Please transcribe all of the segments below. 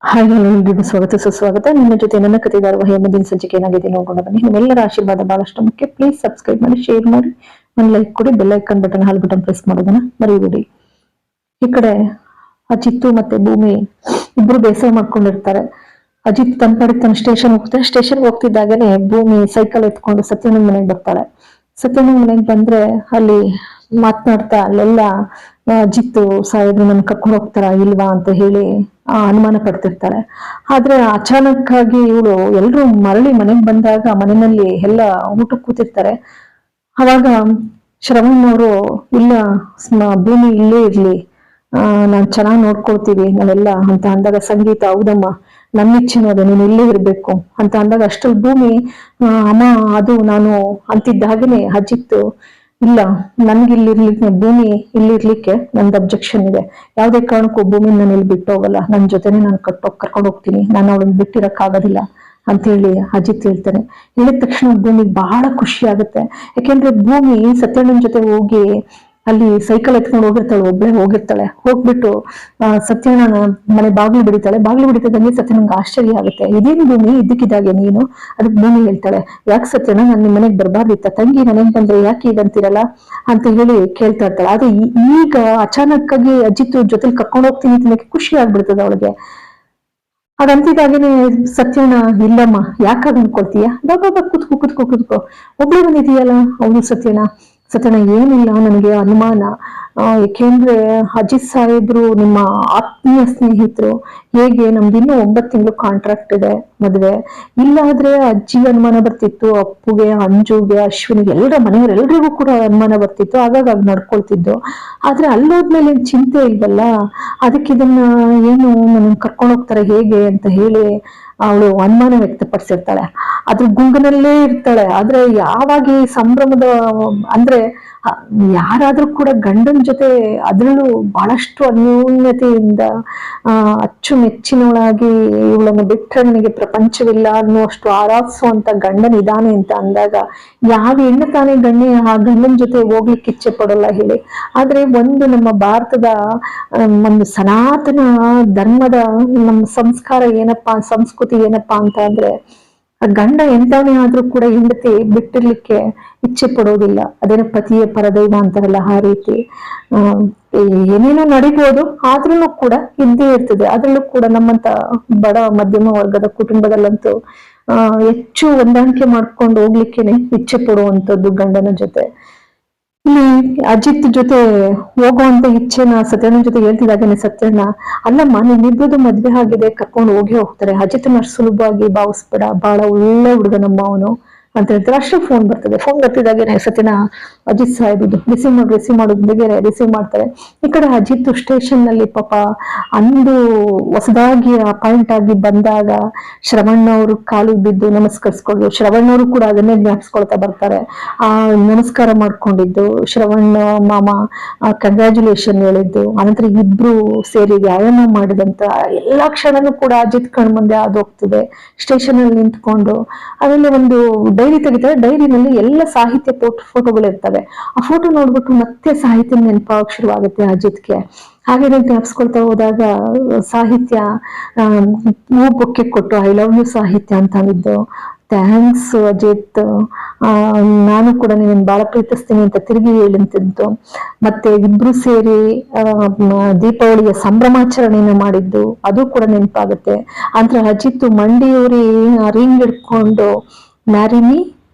Hi hello ಎಲ್ರಿಗೂ ಸ್ವಾಗತ ಸುಸ್ವಾಗತ. ನಿಮ್ಮ ಜೊತೆ ನನ್ನ ಕಥೆಗಾರ ಮುಂದಿನ ಸಂಚಿಕೆ ಏನಾಗಿದೆ ನೋಡೋಣ ಬನ್ನಿ. ನಿಮ್ಮೆಲ್ಲರ ಆಶೀರ್ವಾದ ಬಹಳಷ್ಟು ಮುಖ್ಯ. ಪ್ಲೀಸ್ ಸಬ್ಸ್ಕ್ರೈಬ್ ಮಾಡಿ, ಶೇರ್ ಮಾಡಿ, ಒಂದು ಲೈಕ್ ಕೊಡಿ, ಬೆಲ್ ಐಕನ್ ಬಟನ್ ಹಾಲ್ ಬಟನ್ ಪ್ರೆಸ್ ಮಾಡೋದನ್ನ ಮರೆಯಬೇಡಿ. ಈ ಕಡೆ ಅಜಿತ್ ಮತ್ತೆ ಭೂಮಿ ಇಬ್ರು ಬೇಸರ ಮಾಡ್ಕೊಂಡಿರ್ತಾರೆ. ಅಜಿತ್ ತನ್ನ ಕಡೆ ತನ್ನ ಸ್ಟೇಷನ್ ಹೋಗ್ತಾರೆ. ಸ್ಟೇಷನ್ ಹೋಗ್ತಿದ್ದಾಗನೆ ಭೂಮಿ ಸೈಕಲ್ ಎತ್ಕೊಂಡು ಸತ್ಯನ ಮನೆಗೆ ಬರ್ತಾಳೆ. ಸತ್ಯನ ಮನೆಗೆ ಬಂದ್ರೆ ಅಲ್ಲಿ ಮಾತನಾಡ್ತಾ ಅಲ್ಲೆಲ್ಲ ಅಜಿತ್ ಸಾಹೇಬ್ರು ನನ್ ಕರ್ಕೊಂಡು ಹೋಗ್ತಾರ ಇಲ್ವಾ ಅಂತ ಹೇಳಿ ಅನುಮಾನ ಪಡ್ತಿರ್ತಾಳೆ. ಆದ್ರೆ ಅಚಾನಕ್ ಆಗಿ ಇವಳು ಎಲ್ರು ಮರಳಿ ಮನೆಗ್ ಬಂದಾಗ ಮನೆಯಲ್ಲಿ ಎಲ್ಲ ಊಟಕ್ಕೆ ಕೂತಿರ್ತಾರೆ. ಅವಾಗ ಶ್ರವಣ್ ಅವರು ಇಲ್ಲ ಭೂಮಿ ಇಲ್ಲೇ ಇರ್ಲಿ, ನಾನ್ ಚೆನ್ನಾಗ್ ನೋಡ್ಕೊಳ್ತೀವಿ ನಾವೆಲ್ಲ ಅಂತ ಅಂದಾಗ ಸಂಗೀತ ಹೌದಮ್ಮ ನನ್ನ ಇಚ್ಛೆನೂ ಅದು ನೀನು ಇಲ್ಲೇ ಇರ್ಬೇಕು ಅಂತ ಅಂದಾಗ ಅಷ್ಟಲ್ಲಿ ಭೂಮಿ ಅಮ್ಮ ಅದು ನಾನು ಅಂತಿದ್ದ ಹಾಗೇನೆ ಅಜಿತ್ ಇಲ್ಲ ನನ್ಗೆ ಇಲ್ಲಿರ್ಲಿಕ್ಕೆ ಭೂಮಿ ಇಲ್ಲಿರ್ಲಿಕ್ಕೆ ನಂದು ಅಬ್ಜೆಕ್ಷನ್ ಇದೆ. ಯಾವ್ದೇ ಕಾರಣಕ್ಕೂ ಭೂಮಿ ನಾನು ಇಲ್ಲಿ ಬಿಟ್ಟು ಹೋಗಲ್ಲ, ನನ್ ಜೊತೆನೆ ನಾನು ಕರ್ಕೊಂಡು ಹೋಗ್ತೀನಿ, ನಾನು ಅವಳನ್ನ ಬಿಟ್ಟಿರಕ್ ಆಗೋದಿಲ್ಲ ಅಂತ ಹೇಳಿ ಅಜಿತ್ ಹೇಳ್ತಾನೆ. ಹೇಳಿದ ತಕ್ಷಣ ಭೂಮಿಗೆ ಬಹಳ ಖುಷಿ ಆಗುತ್ತೆ. ಯಾಕೆಂದ್ರೆ ಭೂಮಿ ಸತ್ಯಣ್ಣನ ಜೊತೆ ಹೋಗಿ ಅಲ್ಲಿ ಸೈಕಲ್ ಎತ್ಕೊಂಡು ಹೋಗಿರ್ತಾಳೆ, ಒಬ್ಳೆ ಹೋಗಿರ್ತಾಳೆ. ಹೋಗ್ಬಿಟ್ಟು ಸತ್ಯಣ್ಣನ ಮನೆ ಬಾಗ್ಲು ಬಿಡಿತಿದ್ದಂಗೆ ಸತ್ಯಣ್ಣಂಗೆ ಆಶ್ಚರ್ಯ ಆಗುತ್ತೆ. ಇದೇನು ಭೂಮಿ ಇದ್ದಕ್ಕಿದ್ದಾಗೆ ನೀನು? ಅದಕ್ಕೆ ಭೂಮಿ ಹೇಳ್ತಾಳೆ, ಯಾಕೆ ಸತ್ಯಣ್ಣ ನಾನು ನಿಮ್ಮ ಮನೆಗೆ ಬರ್ಬಾರ್ದಿತ್ತ, ತಂಗಿ ಮನೆಗೆ ಬಂದ್ರೆ ಯಾಕೆ ಈಗಂತೀರಲ್ಲ ಅಂತ ಹೇಳಿ ಕೇಳ್ತಾ ಇರ್ತಾಳೆ. ಆದ್ರೆ ಈಗ ಅಚಾನಕ್ ಆಗಿ ಅಜಿತ್ ಜೊತೆಲಿ ಕರ್ಕೊಂಡು ಹೋಗ್ತೀನಿ ತಿನ್ನಕ್ಕೆ ಖುಷಿ ಆಗ್ಬಿಡ್ತದೆ ಅವಳಿಗೆ. ಅದಂತಿದಾಗೇನೆ ಸತ್ಯಣ್ಣ ಇಲ್ಲಮ್ಮ ಯಾಕಾಗ ಅನ್ಕೊಳ್ತೀಯ, ಬಾಬಾ ಕುತ್ಕೋ ಒಬ್ಳೆ ಬಂದಿದೀಯಲ್ಲ. ಅವನು ಸತ್ಯಣ್ಣ ಏನಿಲ್ಲ, ನನಗೆ ಅನುಮಾನ. ಏಕೆಂದ್ರೆ ಅಜಿತ್ ಸಾಹೇಬ್ರು ನಿಮ್ಮ ಆತ್ಮೀಯ ಸ್ನೇಹಿತರು. ಹೇಗೆ ನಮ್ದು ಇನ್ನೂ 9 ತಿಂಗಳು ಕಾಂಟ್ರಾಕ್ಟ್ ಇದೆ ಮದ್ವೆ. ಇಲ್ಲಾದ್ರೆ ಅಜ್ಜಿಗೆ ಅನುಮಾನ ಬರ್ತಿತ್ತು, ಅಪ್ಪುಗೆ, ಅಂಜುಗೆ, ಅಶ್ವಿನಿಗೆ, ಮನೆಯವರೆಲ್ರಿಗೂ ಕೂಡ ಅನುಮಾನ ಬರ್ತಿತ್ತು. ಆಗಾಗ ನಡ್ಕೊಳ್ತಿದ್ದು. ಆದ್ರೆ ಅಲ್ಲೋದ್ಮೇಲೆ ಚಿಂತೆ ಇಲ್ವಲ್ಲ, ಅದಕ್ಕೆ ಇದನ್ನ ಏನು ನನ್ನ ಕರ್ಕೊಂಡು ಹೋಗ್ತಾರೆ ಹೇಗೆ ಅಂತ ಹೇಳಿ ಅವಳು ಅನುಮಾನ ವ್ಯಕ್ತಪಡಿಸಿರ್ತಾಳೆ. ಅದ್ರ ಗುಂಗಿನಲ್ಲೇ ಇರ್ತಾಳೆ. ಆದ್ರೆ ಯಾವಾಗ ಈ ಸಂಭ್ರಮದ ಅಂದ್ರೆ ಯಾರಾದ್ರೂ ಕೂಡ ಗಂಡನ ಜೊತೆ ಅದ್ರಲ್ಲೂ ಬಹಳಷ್ಟು ಅನ್ಯೋನ್ಯತೆಯಿಂದ ಅಚ್ಚುಮೆಚ್ಚಿನವಳಾಗಿ ಇವಳನ್ನು ಬಿಟ್ಟರೆ ನನಗೆ ಪ್ರಪಂಚವಿಲ್ಲ ಅನ್ನುವಷ್ಟು ಆರಾಧಿಸುವಂತ ಗಂಡನ್ ಇದಾನೆ ಅಂತ ಅಂದಾಗ ಯಾವ ಹೆಣ್ಣು ತಾನೇ ಆ ಗಂಡನ ಜೊತೆ ಹೋಗ್ಲಿಕ್ಕೆ ಇಚ್ಛೆ ಪಡೋಲ್ಲ ಹೇಳಿ. ಆದ್ರೆ ಒಂದು ನಮ್ಮ ಭಾರತದ ಒಂದು ಸನಾತನ ಧರ್ಮದ ನಮ್ಮ ಸಂಸ್ಕಾರ ಏನಪ್ಪಾ, ಸಂಸ್ಕೃತಿ ಏನಪ್ಪಾ ಅಂತ ಅಂದ್ರೆ ಗಂಡ ಎಂತವನೇ ಆದ್ರೂ ಕೂಡ ಹೆಂಡತಿ ಬಿಟ್ಟಿರ್ಲಿಕ್ಕೆ ಇಚ್ಛೆ ಪಡೋದಿಲ್ಲ. ಅದೇನೋ ಪತಿಯ ಪರದೈವ ಅಂತಾರಲ್ಲ ಆ ರೀತಿ ಏನೇನೋ ನಡಿಬೋದು, ಆದ್ರೂ ಕೂಡ ಇದ್ದೇ ಇರ್ತದೆ. ಅದ್ರಲ್ಲೂ ಕೂಡ ನಮ್ಮಂತ ಬಡ ಮಧ್ಯಮ ವರ್ಗದ ಕುಟುಂಬದಲ್ಲಂತೂ ಹೆಚ್ಚು ಹೊಂದಾಣಿಕೆ ಮಾಡ್ಕೊಂಡು ಹೋಗ್ಲಿಕ್ಕೇನೆ ಇಚ್ಛೆ ಪಡುವಂಥದ್ದು ಗಂಡನ ಜೊತೆ. ಇಲ್ಲಿ ಅಜಿತ್ ಜೊತೆ ಹೋಗುವಂತ ಇಚ್ಛೆನ ಸತ್ಯಣ್ಣ ಜೊತೆ ಹೇಳ್ತಿದ್ದಾಗೇನೆ ಸತ್ಯಣ್ಣ ಅಲ್ಲಮ್ಮ ನಿಮ್ಮಿಬ್ಬರದು ಮದ್ವೆ ಆಗಿದೆ, ಕರ್ಕೊಂಡು ಹೋಗ್ತಾರೆ, ಅಜಿತ್ನ ಅಷ್ಟು ಸುಲಭವಾಗಿ ಭಾವಿಸ್ಬೇಡ, ಬಹಳ ಒಳ್ಳೆ ಹುಡುಗ ನಮ್ಮ ಅವನು ಅಂತ ಹೇಳ್ತಾರೆ. ಅಷ್ಟು phone ಬರ್ತಿದ್ದಾಗೇನೆ Satyanna Ajit ಸಾಹೇಬಿದ್ದು receive ಮಾಡೋದಿಗೆ receive ಮಾಡ್ತಾರೆ. ಈ ಕಡೆ ಅಜಿತ್ ಸ್ಟೇಷನ್ ನಲ್ಲಿ ಪಾಪ ಅಂದು ಹೊಸದಾಗಿ ಅಪಾಯಿಂಟ್ ಆಗಿ ಬಂದಾಗ ಶ್ರವಣ್ಣ ಅವರು ಕಾಲಿಗೆ ಬಿದ್ದು ನಮಸ್ಕರಿಸ್ಕೊಂಡು, ಶ್ರವಣ್ಣವರು ಕೂಡ ಅದನ್ನೇ ಜ್ಞಾಪಿಸ್ಕೊಳ್ತಾ ಬರ್ತಾರೆ. ನಮಸ್ಕಾರ ಮಾಡ್ಕೊಂಡಿದ್ದು, ಶ್ರವಣ್ಣ ಮಾಮ ಕಂಗ್ರ್ಯಾಚುಲೇಷನ್ ಹೇಳಿದ್ದು, ಅನಂತರ ಇಬ್ರು ಸೇರಿ ವ್ಯಾಯಾಮ ಮಾಡಿದಂತ ಎಲ್ಲಾ ಕ್ಷಣನೂ ಕೂಡ ಅಜಿತ್ ಕಣ್ ಮುಂದೆ ಹೋಗ್ತಿದೆ. ಸ್ಟೇಷನ್ ಅಲ್ಲಿ ನಿಂತ್ಕೊಂಡು ಆಮೇಲೆ ಒಂದು ಡೈರಿ ತೆಗಿತಾರೆ. ಡೈರಿನಲ್ಲಿ ಎಲ್ಲ ಸಾಹಿತ್ಯ ಫೋಟೋಗಳು ಇರ್ತವೆ. ಆ ಫೋಟೋ ನೋಡ್ಬಿಟ್ಟು ಮತ್ತೆ ಸಾಹಿತ್ಯ ನೆನಪಾಗಕ್ಕೆ ಶುರುವಾಗುತ್ತೆ ಅಜಿತ್ಗೆ. ಹಾಗೆ ಜ್ಞಾಪಿಸ್ಕೊಳ್ತಾ ಹೋದಾಗ ಸಾಹಿತ್ಯ ಹೂ ಬೊಕ್ಕೆ ಕೊಟ್ಟು ಐ ಲವ್ ಯು ಸಾಹಿತ್ಯ ಅಂತ ಅಂದಿದ್ದು, ಥ್ಯಾಂಕ್ಸ್ ಅಜಿತ್, ನಾನು ಕೂಡ ನೀನ್ ಬಹಳ ಪ್ರೀತಿಸ್ತೀನಿ ಅಂತ ತಿರುಗಿ ಹೇಳಿಂತಿದ್ದು, ಮತ್ತೆ ಇಬ್ರು ಸೇರಿ ದೀಪಾವಳಿಯ ಸಂಭ್ರಮಾಚರಣೆಯನ್ನು ಮಾಡಿದ್ದು ಅದು ಕೂಡ ನೆನಪಾಗುತ್ತೆ. ಅಂದ್ರೆ ಅಜಿತ್ ಮಂಡಿಯೂರಿ ರಿಂಗ್ ಹಿಡ್ಕೊಂಡು ಮ್ಯಾರಿ ಮೀ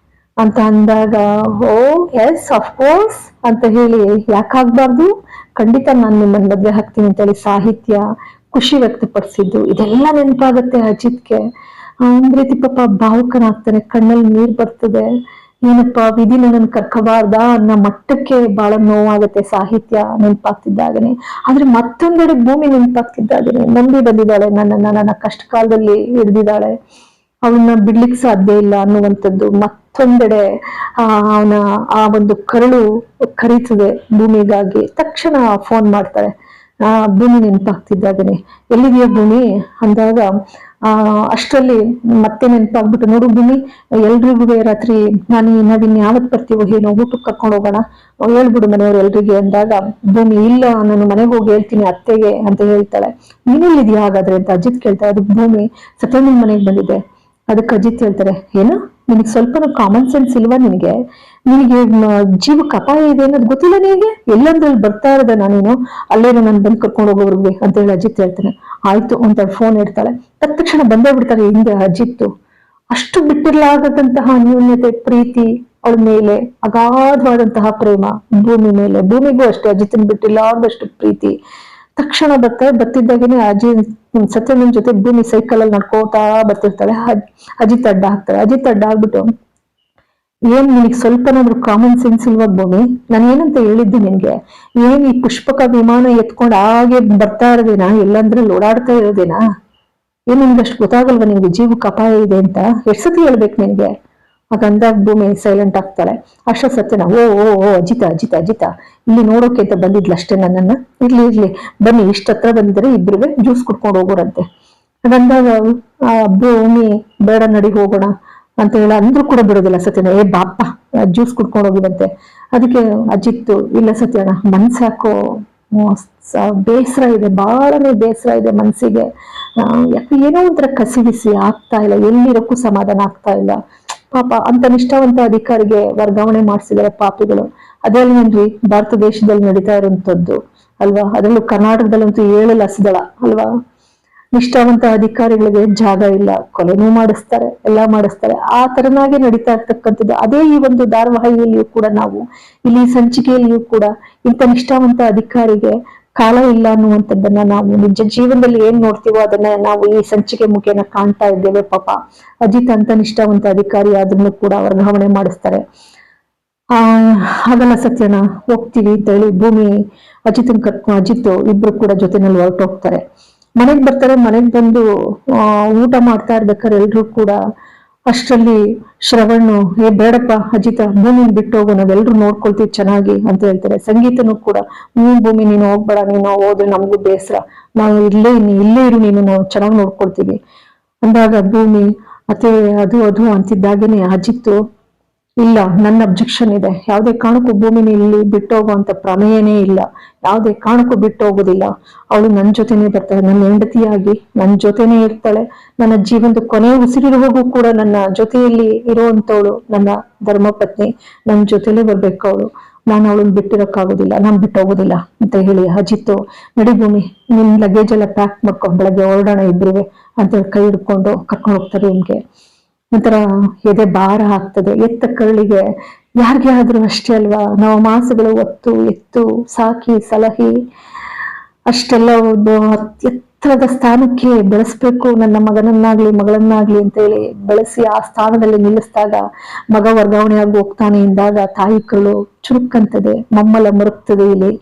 ಅಂತ ಅಂದಾಗ ಓ ಎಸ್ ಅಫ್ಕೋರ್ಸ್ ಅಂತ ಹೇಳಿ ಯಾಕಾಗ್ಬಾರ್ದು, ಖಂಡಿತ ನಾನು ನಿಮ್ಮನ್ನ ಮದ್ವೆ ಹಾಕ್ತೀನಿ ಅಂತ ಹೇಳಿ ಸಾಹಿತ್ಯ ಖುಷಿ ವ್ಯಕ್ತಪಡಿಸಿದ್ದು ಇದೆಲ್ಲ ನೆನಪಾಗತ್ತೆ ಅಜಿತ್ಗೆ. ಒಂದ್ ರೀತಿ ಪಾಪ ಭಾವುಕನಾಗ್ತಾನೆ, ಕಣ್ಣಲ್ಲಿ ನೀರ್ ಬರ್ತದೆ. ಏನಪ್ಪಾ ವಿಧಿ ನನ್ನ ಕರ್ಕಬಾರ್ದ ಅನ್ನೋ ಮಟ್ಟಕ್ಕೆ ಬಹಳ ನೋವಾಗತ್ತೆ ಸಾಹಿತ್ಯ ನೆನಪಾಗ್ತಿದ್ದಾಗನೆ. ಆದ್ರೆ ಮತ್ತೊಂದೆಡೆ ಭೂಮಿ ನೆನಪಾಗ್ತಿದ್ದಾಗನೆ ನಂಬಿ ಬಂದಿದ್ದಾಳೆ, ನನ್ನ ಕಷ್ಟ ಕಾಲದಲ್ಲಿ ಹಿಡ್ದಿದ್ದಾಳೆ, ಅವನ್ನ ಬಿಡ್ಲಿಕ್ಕೆ ಸಾಧ್ಯ ಇಲ್ಲ ಅನ್ನುವಂಥದ್ದು. ಮತ್ತೊಂದೆಡೆ ಅವನ ಆ ಒಂದು ಕರುಳು ಕರೀತದೆ ಭೂಮಿಗಾಗಿ. ತಕ್ಷಣ ಫೋನ್ ಮಾಡ್ತಾಳೆ. ಭೂಮಿ ನೆನಪಾಗ್ತಿದ್ದಾಗನೆ ಎಲ್ಲಿದೆಯಾ ಭೂಮಿ ಅಂದಾಗ ಅಷ್ಟರಲ್ಲಿ ಮತ್ತೆ ನೆನಪಾಗ್ಬಿಟ್ಟು, ನೋಡು ಭೂಮಿ, ಎಲ್ರಿಗೂ ರಾತ್ರಿ ನಾವಿನ್ ಯಾವತ್ ಬರ್ತೀವೋ ಏನೋ ಊಟಕ್ಕೆ ಕರ್ಕೊಂಡು ಹೋಗೋಣ, ಹೇಳ್ಬಿಡು ಮನೆಯವ್ರು ಎಲ್ರಿಗೆ ಅಂದಾಗ, ಭೂಮಿ ಇಲ್ಲ, ನಾನು ಮನೆಗೆ ಹೋಗಿ ಹೇಳ್ತೀನಿ ಅತ್ತೆಗೆ ಅಂತ ಹೇಳ್ತಾಳೆ. ನೀನೆಲ್ಲಿದ್ಯಾ ಹಾಗಾದ್ರೆ ಅಂತ ಅಜಿತ್ ಕೇಳ್ತಾಳೆ. ಅದಕ್ಕೆ ಭೂಮಿ, ಸತ್ಯಣ್ಣನ ಮನೆಗೆ ಬಂದಿದ್ದೆ. ಅದಕ್ಕೆ ಅಜಿತ್ ಹೇಳ್ತಾರೆ, ಏನು ನಿನಗೆ ಸ್ವಲ್ಪ ಕಾಮನ್ ಸೆನ್ಸ್ ಇಲ್ವಾ? ನಿನಗೆ ಜೀವಕ್ಕೆ ಅಪಾಯ ಇದೆ ಅನ್ನೋದು ಗೊತ್ತಿಲ್ಲ ನಿನಗೆ? ಎಲ್ಲಂದ್ರಲ್ಲಿ ಬರ್ತಾ ಇರೋದ ನಾನೇನು ಅಲ್ಲೇನೋ ನಾನು ಬಂದು ಕರ್ಕೊಂಡು ಹೋಗೋವ್ರಿಗೆ ಅಂತ ಹೇಳಿ ಅಜಿತ್ ಹೇಳ್ತಾನೆ. ಆಯ್ತು ಅಂತ ಫೋನ್ ಇಡ್ತಾಳೆ. ತಕ್ಷಣ ಬಂದೇ ಬಿಡ್ತಾರೆ ಹಿಂದೆ ಅಜಿತ್. ಅಷ್ಟು ಬಿಟ್ಟಿರ್ಲಾಗದಂತಹ ನ್ಯೂನ್ಯತೆ, ಪ್ರೀತಿ ಅವಳ ಮೇಲೆ, ಅಗಾಧವಾದಂತಹ ಪ್ರೇಮ ಭೂಮಿ ಮೇಲೆ. ಭೂಮಿಗೂ ಅಷ್ಟೇ ಅಜಿತನ್ ಬಿಟ್ಟಿರ್ಲಾರ್ದಷ್ಟು ಪ್ರೀತಿ. ತಕ್ಷಣ ಬರ್ತಿದ್ದಾಗೇನೆ ಸತ್ಯಣ್ಣನ ಜೊತೆ ಭೂಮಿ ಸೈಕಲ್ ಅಲ್ಲಿ ನಡ್ಕೋತಾ ಬರ್ತಿರ್ತಾಳೆ. ಅಜಿತ್ ಅಡ್ಡ ಹಾಕ್ತಾಳೆ. ಅಜಿತ್ ಅಡ್ಡ ಆಗ್ಬಿಟ್ಟು, ಏನ್ ನಿನಗೆ ಸ್ವಲ್ಪನಾದ್ರೂ ಕಾಮನ್ ಸೆನ್ಸ್ ಇಲ್ವಾ ಭೂಮಿ? ನಾನು ಏನಂತ ಹೇಳಿದ್ದೆ ನಿನ್ಗೆ? ಏನ್ ಈ ಪುಷ್ಪಕ ವಿಮಾನ ಎತ್ಕೊಂಡು ಹಾಗೆ ಬರ್ತಾ ಇರೋದೇನಾ? ಎಲ್ಲಂದ್ರಲ್ಲಿ ಓಡಾಡ್ತಾ ಇರೋದೇನಾ? ಏನ್ ನಿನ್ಗೆ ಅಷ್ಟು ಗೊತ್ತಾಗಲ್ವಾ ನಿನ್ಗೆ ಜೀವಕ್ಕೆ ಅಪಾಯ ಇದೆ ಅಂತ? ಎಷ್ಟ್ ಸತಿ ಹೇಳ್ಬೇಕು ನಿನ್ಗೆ? ಹಾಗಂದಾಗ ಭೂಮಿ ಸೈಲೆಂಟ್ ಆಗ್ತಾಳೆ. ಅಷ್ಟ ಸತ್ಯನ, ಓ ಓ ಓ ಅಜಿತ ಅಜಿತ ಅಜಿತ ಇಲ್ಲಿ ನೋಡೋಕೆ ಅಂತ ಬಂದಿದ್ಲ ಅಷ್ಟೇ ನನ್ನನ್ನ. ಇರ್ಲಿ ಬನ್ನಿ, ಇಷ್ಟ ಹತ್ರ ಬಂದಿದ್ರೆ ಇಬ್ರಿಗೆ ಜ್ಯೂಸ್ ಕುಡ್ಕೊಂಡು ಹೋಗೋರಂತೆ. ಹಾಗಂದಾಗ ಭೂಮಿ, ಬೇಡ ನಡಿ ಹೋಗೋಣ ಅಂತ ಹೇಳ ಅಂದ್ರೂ ಕೂಡ ಬಿಡೋದಿಲ್ಲ ಸತ್ಯನ. ಬಾಪ ಜ್ಯೂಸ್ ಕುಡ್ಕೊಂಡು ಹೋಗಿದಂತೆ. ಅದಕ್ಕೆ ಅಜಿತ್ತು, ಇಲ್ಲ ಸತ್ಯಣ್ಣ, ಮನ್ಸಾಕೋ ಬೇಸರ ಇದೆ, ಬಹಳನೇ ಬೇಸರ ಇದೆ ಮನ್ಸಿಗೆ. ಯಾಕೆ ಏನೋ ಒಂಥರ ಕಸಿವಿಸಿ ಆಗ್ತಾ ಇಲ್ಲ, ಎಲ್ಲಿರೋಕ್ಕೂ ಸಮಾಧಾನ ಆಗ್ತಾ ಇಲ್ಲ. ಪಾಪ ಅಂತ ನಿಷ್ಠಾವಂತ ಅಧಿಕಾರಿಗೆ ವರ್ಗಾವಣೆ ಮಾಡಿಸಿದಾರೆ ಪಾಪಿಗಳು. ಅದೇನೇನ್ರಿ ಭಾರತ ದೇಶದಲ್ಲಿ ನಡೀತಾ ಇರುವಂತದ್ದು ಅಲ್ವಾ? ಅದರಲ್ಲೂ ಕರ್ನಾಟಕದಲ್ಲಂತೂ 7 ಲಸದಳ ಅಲ್ವಾ? ನಿಷ್ಠಾವಂತ ಅಧಿಕಾರಿಗಳಿಗೆ ಜಾಗ ಇಲ್ಲ, ಕೊಲೆನೂ ಮಾಡಿಸ್ತಾರೆ, ಎಲ್ಲಾ ಮಾಡಿಸ್ತಾರೆ. ಆ ತರನಾಗೆ ನಡೀತಾ ಇರ್ತಕ್ಕಂಥದ್ದು. ಅದೇ ಈ ಒಂದು ಧಾರಾವಾಹಿಯಲ್ಲಿಯೂ ಕೂಡ, ನಾವು ಇಲ್ಲಿ ಸಂಚಿಕೆಯಲ್ಲಿಯೂ ಕೂಡ ಇಂಥ ನಿಷ್ಠಾವಂತ ಅಧಿಕಾರಿಗೆ ಕಾಲ ಇಲ್ಲ ಅನ್ನುವಂಥದ್ದನ್ನ ನಾವು ನಿಜ ಜೀವನದಲ್ಲಿ ಏನ್ ನೋಡ್ತೀವೋ ಅದನ್ನ ನಾವು ಈ ಸಂಚಿಕೆ ಮುಖೇನ ಕಾಣ್ತಾ ಇದ್ದೇವೆ. ಪಾಪ ಅಜಿತ್ ಅಂತ ನಿಷ್ಠಾವಂತ ಅಧಿಕಾರಿ ಅದನ್ನು ಕೂಡ ವರ್ಗಾವಣೆ ಮಾಡಿಸ್ತಾರೆ. ಹಾಗಲ್ಲ ಸತ್ಯಣ್ಣ, ಹೋಗ್ತೀವಿ ಅಂತ ಹೇಳಿ ಭೂಮಿ ಅಜಿತ್ ಇಬ್ರು ಕೂಡ ಜೊತೆನಲ್ಲಿ ಹೊರಟೋಗ್ತಾರೆ. ಮನೆಗ್ ಬರ್ತಾರೆ. ಮನೆಗ್ ಬಂದು ಊಟ ಮಾಡ್ತಾ ಇರ್ಬೇಕಾದ್ರೆ ಎಲ್ರು ಕೂಡ, ಅಷ್ಟರಲ್ಲಿ ಶ್ರವಣ್, ಬೇಡಪ್ಪ ಅಜಿತ, ಭೂಮಿ ಬಿಟ್ಟು ಹೋಗು, ನಾವೆಲ್ರು ನೋಡ್ಕೊಳ್ತೀವಿ ಚೆನ್ನಾಗಿ ಅಂತ ಹೇಳ್ತಾರೆ. ಸಂಗೀತನು ಕೂಡ, ಭೂಮಿ ನೀನು ಹೋಗ್ಬೇಡ, ನೀನು ಹೋದ್ರೆ ನಮಗೂ ಬೇಸರ, ನಾವು ಇಲ್ಲೇ ಇರು ನೀನು, ನಾವು ಚೆನ್ನಾಗಿ ನೋಡ್ಕೊಳ್ತೀವಿ ಅಂದಾಗ ಭೂಮಿ ಅದು ಅಂತಿದ್ದಾಗೇನೆ ಅಜಿತ್ತು, ಇಲ್ಲ, ನನ್ನ ಅಬ್ಜೆಕ್ಷನ್ ಇದೆ, ಯಾವುದೇ ಕಾರಣಕ್ಕೂ ಭೂಮಿನ ಇಲ್ಲಿ ಬಿಟ್ಟು ಹೋಗುವಂತ ಪ್ರಮೇಯನೇ ಇಲ್ಲ, ಯಾವುದೇ ಕಾರಣಕ್ಕೂ ಬಿಟ್ಟು ಹೋಗುದಿಲ್ಲ. ಅವಳು ನನ್ನ ಜೊತೆನೆ ಬರ್ತಾಳೆ, ನನ್ನ ಹೆಂಡತಿಯಾಗಿ ನನ್ನ ಜೊತೆನೆ ಇರ್ತಾಳೆ, ನನ್ನ ಜೀವನದ ಕೊನೆ ಉಸಿರಿರುವಾಗೂ ಕೂಡ ನನ್ನ ಜೊತೆಯಲ್ಲಿ ಇರುವಂತವಳು ನನ್ನ ಧರ್ಮಪತ್ನಿ, ನನ್ನ ಜೊತೆಲೇ ಬರ್ಬೇಕು ಅವಳು. ನಾನು ಅವಳನ್ನ ಬಿಟ್ಟಿರಕ್ಕಾಗೋದಿಲ್ಲ, ನಾನು ಬಿಟ್ಟು ಹೋಗೋದಿಲ್ಲ ಅಂತ ಹೇಳಿ ಅಜಿತ್ತು, ನಡಿ ಭೂಮಿ, ನಿನ್ ಲಗೇಜ್ ಎಲ್ಲ ಪ್ಯಾಕ್ ಮಾಡ್ಕೊಂಡು ಬೆಳಗ್ಗೆ ಹೊರಡೋಣ ಇಬ್ರಿಗೆ ಅಂತ ಕೈ ಹಿಡ್ಕೊಂಡು ಕರ್ಕೊಂಡು ಹೋಗ್ತಾರೆ ರೂಮ್ಗೆ. ಒಂಥರ ಎದೆ ಭಾರ ಆಗ್ತದೆ. ಎತ್ತ ಕರುಳಿಗೆ ಯಾರಿಗೆ ಆದ್ರೂ ಅಷ್ಟೇ ಅಲ್ವಾ? ನಾವು ಮಾಸಗಳು ಎತ್ತು ಸಾಕಿ ಸಲಹಿ ಅಷ್ಟೆಲ್ಲ ಒಂದು ಎತ್ತರದ ಸ್ಥಾನಕ್ಕೆ ಬೆಳೆಸ್ಬೇಕು ನನ್ನ ಮಗಳನ್ನಾಗ್ಲಿ ಅಂತ ಹೇಳಿ ಬೆಳೆಸಿ ಆ ಸ್ಥಾನದಲ್ಲಿ ನಿಲ್ಲಿಸಿದಾಗ, ಮಗ ವರ್ಗಾವಣೆ ಆಗಿ ಹೋಗ್ತಾನೆ ಎಂದಾಗ ತಾಯಿ ಕರುಳು ಚುರುಕಂತದೆ, ಮಮ್ಮಲ ಮರುಗ್ತದೆ ಇಲ್ಲಿ.